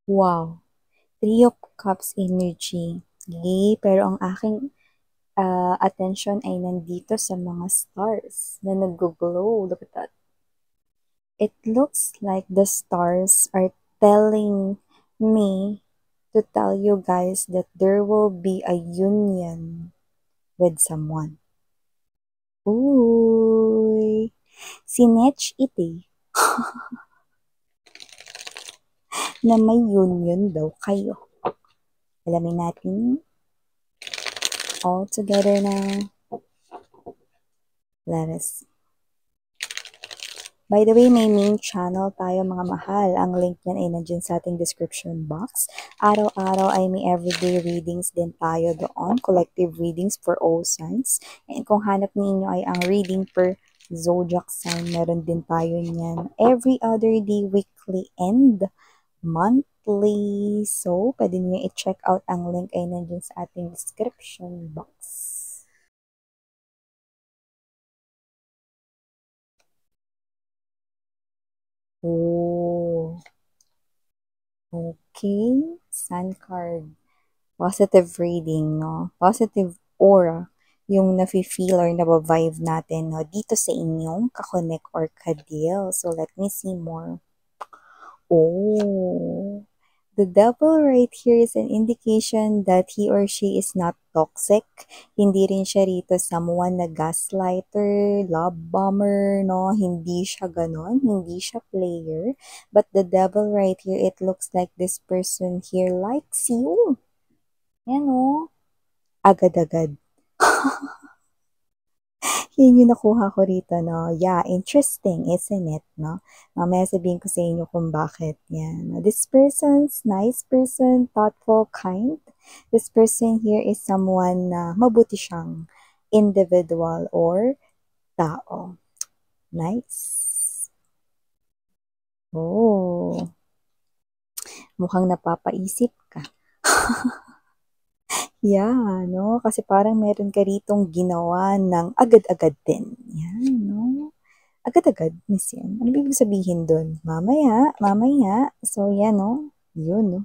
Wow, Three of Cups energy. Yay, pero ang aking attention ay nandito sa mga stars na nag-glow. Look at that. It looks like the stars are telling me to tell you guys that there will be a union with someone. Uy, sinetch ite na may union daw kayo. Alamin natin all together na. Let us. By the way, may main channel tayo mga mahal. Ang link niyan ay nandiyan sa ating description box. Araw-araw ay may everyday readings din tayo doon. Collective readings for all signs. And kung hanap ninyo ay ang reading per zodiac sign, meron din tayo niyan. Every other day, weekly, and monthly. So, pwede niyo i-check out ang link ay nandiyan sa ating description box. Oh, okay. Sun card. Positive reading, no? Positive aura yung nafe-feel or nabavibe natin, no? Dito sa inyong kakonek or kadil. So, let me see more. Oh, the devil right here is an indication that he or she is not toxic. Hindi rin siya rito someone na gaslighter, love bomber, no? Hindi siya ganon. Hindi siya player. But the devil right here, it looks like this person here likes you. Yan, oh. Agad-agad. Yun yung nakuha ko rito, no? Yeah, interesting, isn't it, no? Mamaya sabihin ko sa inyo kung bakit. Yan. This person's nice person, thoughtful, kind. This person here is someone na mabuti siyang individual or tao. Nice. Oh, mukhang napapaisip ka. Yeah, no? Kasi parang meron ka ritong ginawa ng agad-agad din. Yan, no? Agad-agad, miss yan. Ano ibig sabihin dun? Mamaya, mamaya. So, yan, no? Yun, no?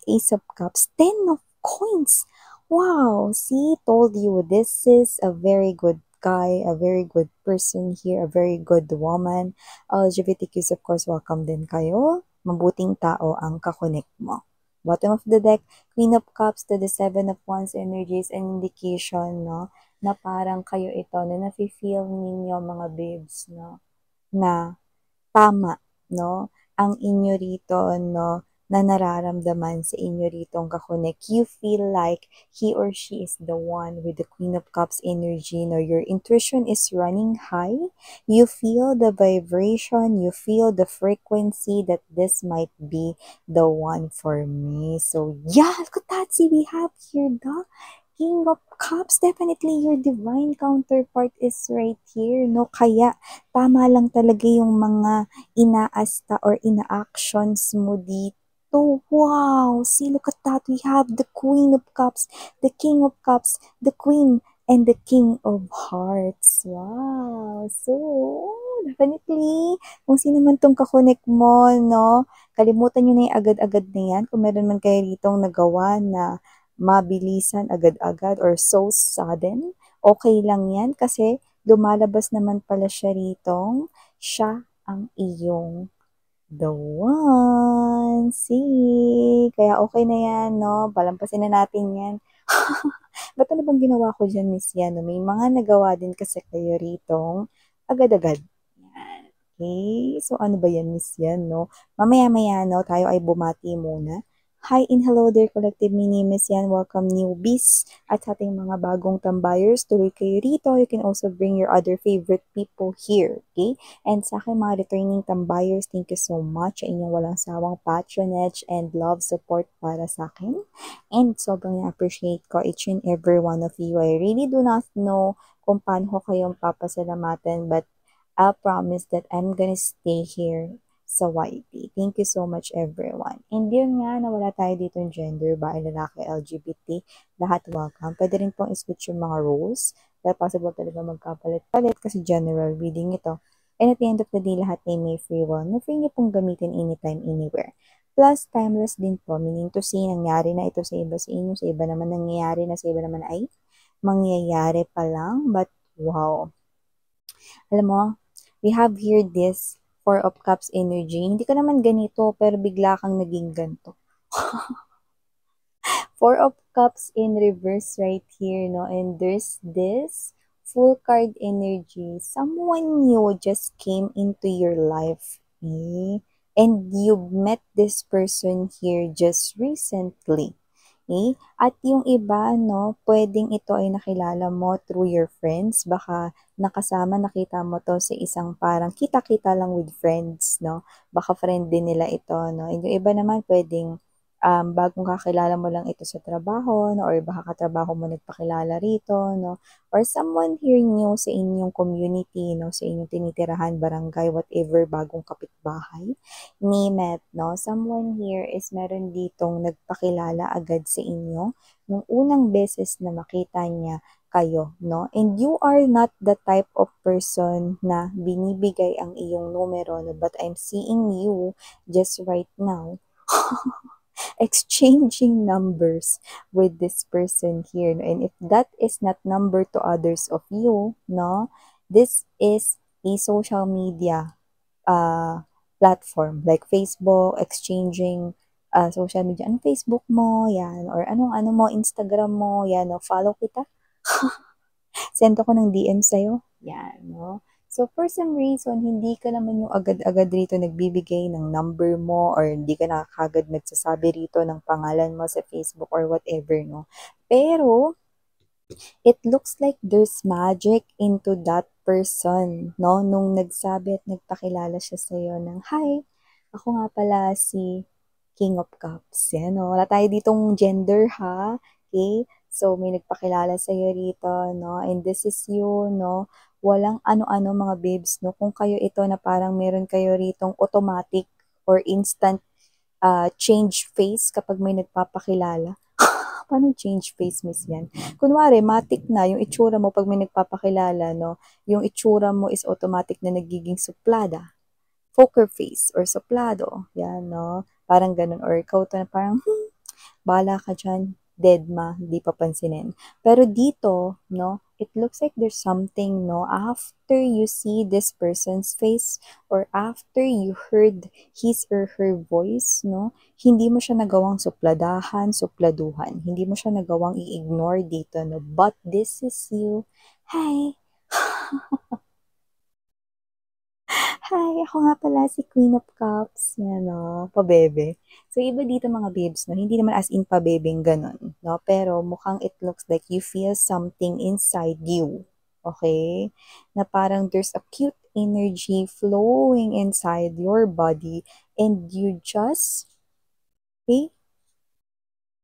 Ace of Cups, Ten of Coins. Wow, see, told you, this is a very good guy, a very good person here, a very good woman. LGBTQs, of course, welcome din kayo. Mabuting tao ang kakonek mo. Bottom of the deck, Queen of Cups to the Seven of Wands energies, an indication, no, na parang kayo ito, na nafe-feel ninyo mga babes, no, na tama, no, ang inyo rito, no, na nararamdaman sa inyo ritong kakonek. You feel like he or she is the one with the Queen of Cups energy, no, your intuition is running high. You feel the vibration, you feel the frequency that this might be the one for me. So, yeah, look at that. See, we have here the King of Cups. Definitely your divine counterpart is right here, no? Kaya, tama lang talaga yung mga inaasta or ina-actions mo dito. Wow! See, look at that. We have the Queen of Cups, the King of Cups, the Queen, and the King of Hearts. Wow! So, definitely, kung sino man tong kakonek mo, no, kalimutan nyo na yung agad-agad na yan. Kung meron man kayo ritong nagawa na mabilisan agad-agad or so sudden, okay lang yan kasi lumalabas naman pala siya ritong siya ang iyong the one. See? Kaya okay na yan, no? Palampasin na natin yan. Ba't ano bang ginawa ko dyan, Miss Yan? May mga nagawa din kasi kayo ritong agad-agad. Yan. Okay? So, ano ba yan, Miss Yan, no? Mamaya-maya, no? Tayo ay bumati muna. Hi and hello there, collective. My name is Yan. Welcome newbies at sa ating mga bagong tambayers. Tuloy kayo rito. You can also bring your other favorite people here. Okay? And sa aking mga returning tambayers, thank you so much sa inyong walang sawang patronage and love support para sa akin. And sobrang na-appreciate ko each and every one of you. I really do not know kung paano ko kayong papasalamatan, but I'll promise that I'm gonna stay here sa YT. Thank you so much everyone. And yun nga, nawala tayo dito ng gender, babae, lalaki, LGBT, lahat welcome. Pwede rin pong i-switch yung mga roles. Dahil possible talaga magkapalit-palit kasi general reading ito. And at the end of the day, lahat ay may free will na free niyo pong gamitin anytime, anywhere. plus timeless din po, meaning to say, nangyari na ito sa iba sa inyo, sa iba naman nangyayari na, sa iba naman ay mangyayari pa lang, but wow. Alam mo, we have here this Four of Cups energy. Hindi ka naman ganito, pero bigla kang naging ganito. Four of Cups in reverse right here, no? And there's this full card energy. Someone new just came into your life, eh? And you met this person here just recently. Eh? At yung iba, no, pwedeng ito ay nakilala mo through your friends. Baka nakasama, nakita mo to sa isang parang kita-kita lang with friends, no? Baka friend din nila ito, no? And yung iba naman pwedeng bagong kakilala mo lang ito sa trabaho, no? Or baka katrabaho mo nagpakilala rito, no? Or someone here new sa inyong community, no? Sa inyong tinitirahan, barangay, whatever, bagong kapitbahay. Name it, no? Someone here is meron ditong nagpakilala agad sa inyo nung unang beses na makita niya kayo, no? And you are not the type of person na binibigay ang iyong numero, no? But I'm seeing you just right now exchanging numbers with this person here. And if that is not number to others of you, no, this is a social media platform like Facebook, exchanging social media. Anong Facebook mo? Yan. Or anong ano mo, Instagram mo? Yan. No? Follow kita. Send ako ng DM sa'yo. Yan. No? So, for some reason, hindi ka naman yung agad-agad rito nagbibigay ng number mo or hindi ka nakakagad nagsasabi rito ng pangalan mo sa Facebook or whatever, no? Pero, it looks like there's magic into that person, no? Nung nagsabi at nagpakilala siya sa'yo ng, "Hi, ako nga pala si King of Cups." Yan, no? Wala tayo ditong gender, ha? Okay? So, may nagpakilala sa'yo rito, no? And this is you, no? Walang ano-ano mga babes, no? Kung kayo ito na parang meron kayo ritong automatic or instant change face kapag may nagpapakilala. Paano change face, miss yan? Kunwari, matik na yung itsura mo pag may nagpapakilala, no? Yung itsura mo is automatic na nagiging suplada. Poker face or suplado. Yan, no? Parang ganun. Or ikaw to na parang, bahala ka dyan, dead ma, hindi papansinin. Pero dito, no, it looks like there's something, no, after you see this person's face or after you heard his or her voice, no, hindi mo siya nagawang supladahan, supladuhan. Hindi mo siya nagawang i-ignore dito, no, but this is you. Hi! Hi, ako nga pala si Queen of Cups, yan o, pabebe. So, iba dito mga babes, no? Hindi naman as in pabebeng ganun, no? Pero mukhang it looks like you feel something inside you, okay? Na parang there's a cute energy flowing inside your body and okay,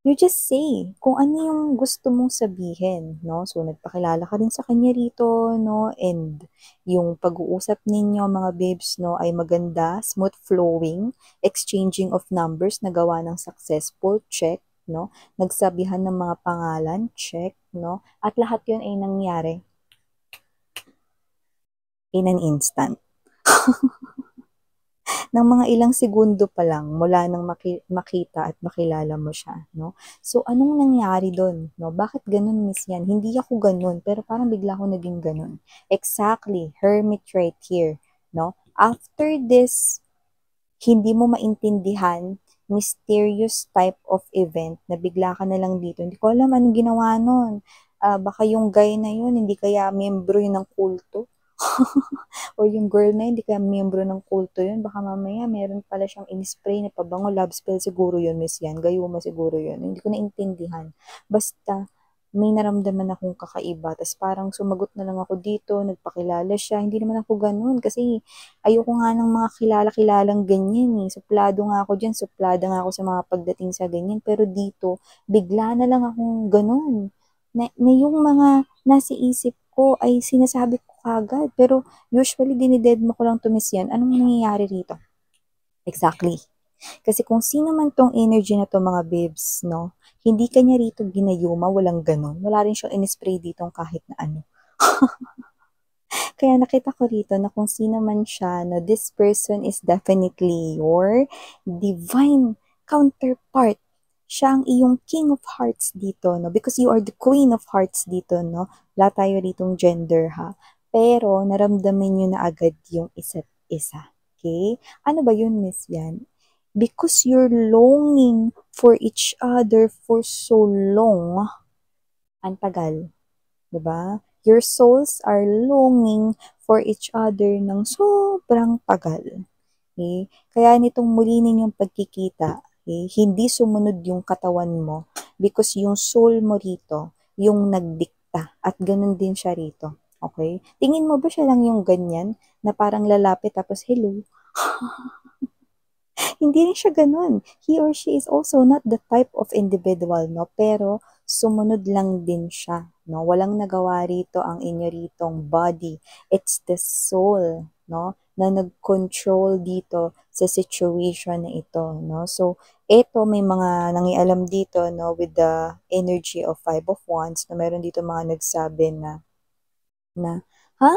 you just say kung ano yung gusto mong sabihin, no? So, nagpakilala ka rin sa kanya rito, no? And yung pag-uusap ninyo, mga babes, no, ay maganda, smooth flowing, exchanging of numbers na gawa ng successful, check, no? Nagsabihan ng mga pangalan, check, no? At lahat yun ay nangyari in an instant. Ng mga ilang segundo pa lang mula nang makita at makilala mo siya, no? So, anong nangyari doon, no? Bakit ganun, miss yan? Hindi ako ganun, pero parang bigla ako naging ganun. Exactly, hermit right here, no? After this, hindi mo maintindihan, mysterious type of event na bigla ka na lang dito. Hindi ko alam anong ginawa nun. Baka yung guy na yun, hindi kaya membro yun ng kulto. Or yung girl na yun, hindi kaya miyembro ng kulto yun. Baka mamaya meron pala siyang in-spray na pabango. Love spell siguro yun, miss yan. Gayuma siguro yun. Hindi ko naintindihan. Basta, may naramdaman akong kakaiba. Tapos parang sumagot na lang ako dito, nagpakilala siya. Hindi naman ako ganun. Kasi ayoko nga ng mga kilala-kilalang ganyan eh. Suplado nga ako dyan. Suplada nga ako sa mga pagdating sa ganyan. Pero dito, bigla na lang akong ganun. Na yung mga nasa isip ko ay sinasabi ko kagad. Pero usually dinided mo ko lang tumis yan. Anong nangyayari rito? Exactly. Kasi kung sino man tong energy na to mga babes, no? Hindi kanya rito ginayuma, walang ganon. Wala rin siyang in-spray dito kahit na ano. Kaya nakita ko rito na kung sino man siya, na this person is definitely your divine counterpart. Siya ang iyong king of hearts dito, no? Because you are the queen of hearts dito, no? Wala tayo ditong gender, ha? Pero, naramdaman nyo na agad yung isa't isa. Okay? Ano ba yun, Miss Yan? Because you're longing for each other for so long, ang tagal. 'Di ba? Your souls are longing for each other ng sobrang tagal. Okay? Kaya nitong muli ninyong pagkikita, okay, hindi sumunod yung katawan mo because yung soul mo rito, yung nagdikta at ganun din siya rito. Okay? Tingin mo ba siya lang yung ganyan na parang lalapit tapos hello? Hindi rin siya ganun. He or she is also not the type of individual, no? Pero sumunod lang din siya, no? Walang nagawa rito ang inyo ritong body. It's the soul, no? Na nag-control dito sa situation na ito, no? So, ito may mga nangialam dito, no? With the energy of Five of Wands, na meron dito mga nagsabi na, ha?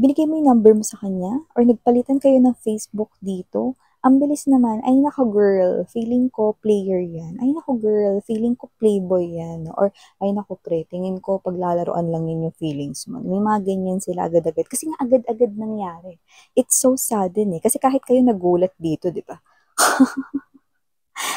Binigay mo yung number mo sa kanya? Or nagpalitan kayo ng Facebook dito? Ang bilis naman, ay nako girl, feeling ko player yan. Ay nako girl, feeling ko playboy yan. Or ay nako pre, tingin ko paglalaroan lang yun yung feelings mo. May mga ganyan sila agad-agad. Kasi nga agad-agad nangyari. It's so sudden eh. Kasi kahit kayo nagulat dito, di ba?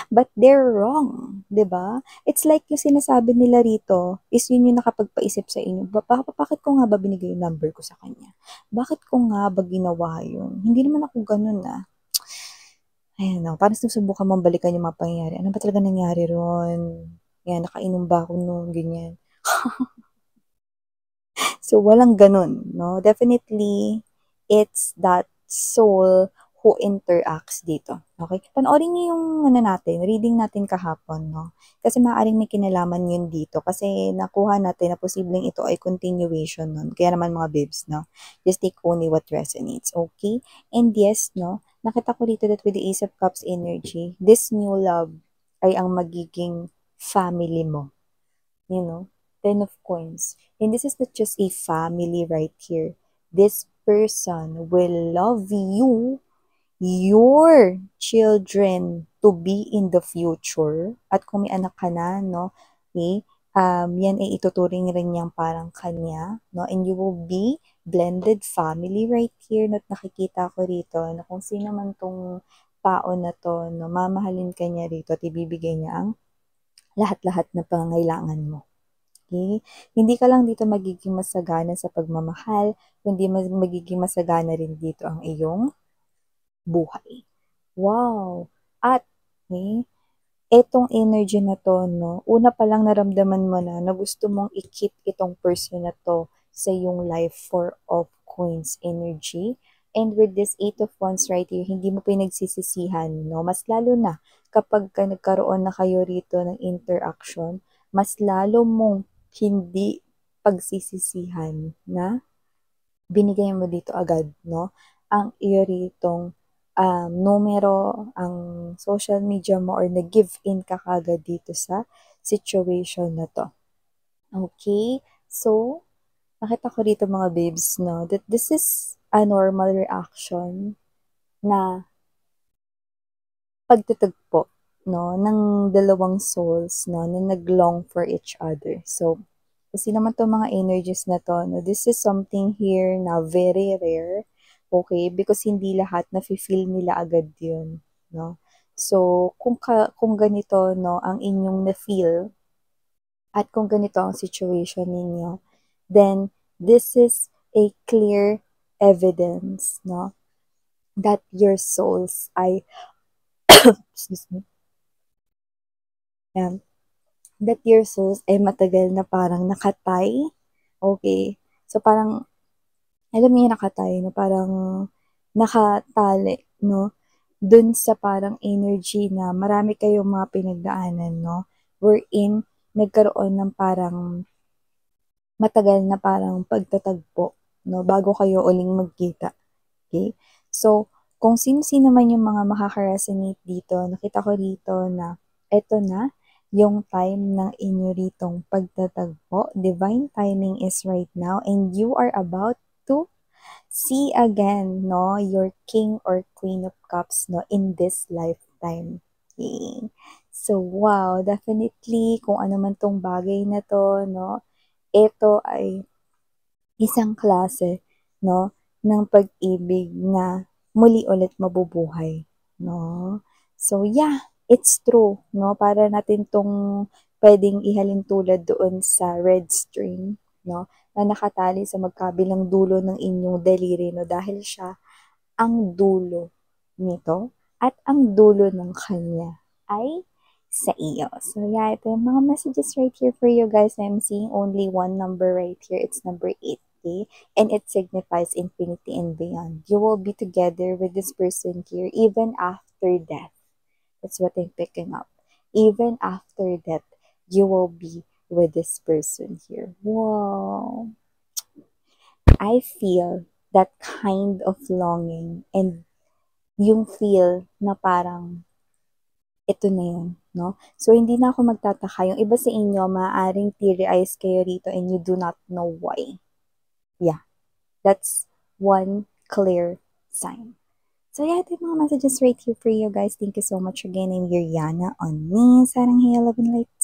But they're wrong, 'di ba? It's like yung sinasabi nila rito is yun yung nakapagpaisip sa inyo. Bakit ko nga ba binigay yung number ko sa kanya? Bakit ko nga ba ginawa yun? Hindi naman ako ganun ah. Ayan no, parang sinusubukan mong balikan yung mga pangyayari. Ano ba talaga nangyari ron? Yan, nakainom ba ako noon, ganyan. So, walang ganun, no? Definitely, it's that soul who interacts dito. Okay? Panoorin niyo yung reading natin kahapon, no? Kasi maaaring may kinalaman yun dito kasi nakuha natin na posibleng ito ay continuation nun. Kaya naman mga babes, no? Just take only what resonates, okay? And yes, no? Nakita ko dito that with the Ace of Cups energy, this new love ay ang magiging family mo. You know? Ten of Coins. And this is not just a family right here. This person will love you, your children to be in the future. At kung may anak ka na, no, okay, yan ay ituturing rin niyang parang kanya, no, and you will be blended family right here. Not nakikita ko rito na kung sino man tong tao na to, no, mamahalin ka niya rito at ibibigay niya ang lahat-lahat na pangangailangan mo. Okay? Hindi ka lang dito magiging masagana sa pagmamahal, kundi magiging masagana rin dito ang iyong buhay. Wow! At, okay, etong energy na to, no, una pa lang naramdaman mo na gusto mong i-keep itong person na to sa iyong life. Four of Coins energy. And with this Eight of Wands right here, hindi mo pinagsisisihan, no? Mas lalo na kapag nagkaroon na kayo rito ng interaction, mas lalo mong hindi pagsisisihan na binigay mo dito agad, no? Ang iyo ritong numero, ang social media mo or nag-give in ka kagad dito sa situation na to. Okay? So, nakita ko dito mga babes, no, that this is a normal reaction na pagtatagpo, no, ng dalawang souls, no, na nag-long for each other. So, kasi naman itong mga energies na to, no, this is something here na very rare, okay, because hindi lahat na-feel nila agad yun, no. So, kung ganito, no, ang inyong na-feel, at kung ganito ang situation ninyo, then this is a clear evidence, no, that your souls ay, excuse me, yan, that your souls ay matagal na parang nakatay. Okay. So, parang, alam niyo nakatay, no? Parang nakatali, no? Dun sa parang energy na marami kayong mga pinagdaanan, no? Wherein, nagkaroon ng parang matagal na parang pagtatagpo, no? Bago kayo uling magkita. Okay? So, kung sino-sino man yung mga makaka-resonate dito, nakita ko dito na eto na yung time ng inyo ritong pagtatagpo. Divine timing is right now and you are about to see again, no, your king or queen of cups, no, in this lifetime. time. Okay. So, wow, definitely, kung ano man tong bagay na to, no, ito ay isang klase, no, ng pag-ibig na muli ulit mabubuhay, no? So, yeah, it's true, no? Para natin tong pwedeng ihalin tulad doon sa red string, no? Na nakatali sa magkabilang dulo ng inyong daliri, no? Dahil siya ang dulo nito at ang dulo ng kanya ay sa iyo. So yeah, ito yung mga messages right here for you guys. I'm seeing only one number right here. It's number 8. Okay? And it signifies infinity and beyond. You will be together with this person here even after death. That's what I'm picking up. Even after death, you will be with this person here. Wow. I feel that kind of longing and yung feel na parang ito na yun, no? So, hindi na ako magtataka. Yung iba sa inyo, maaaring teary eyes kayo rito and you do not know why. Yeah, that's one clear sign. So, yeah, ito yung mga messages right here for you guys. Thank you so much again. I'm Yuriana on me. Sarang Hey, Love and Light.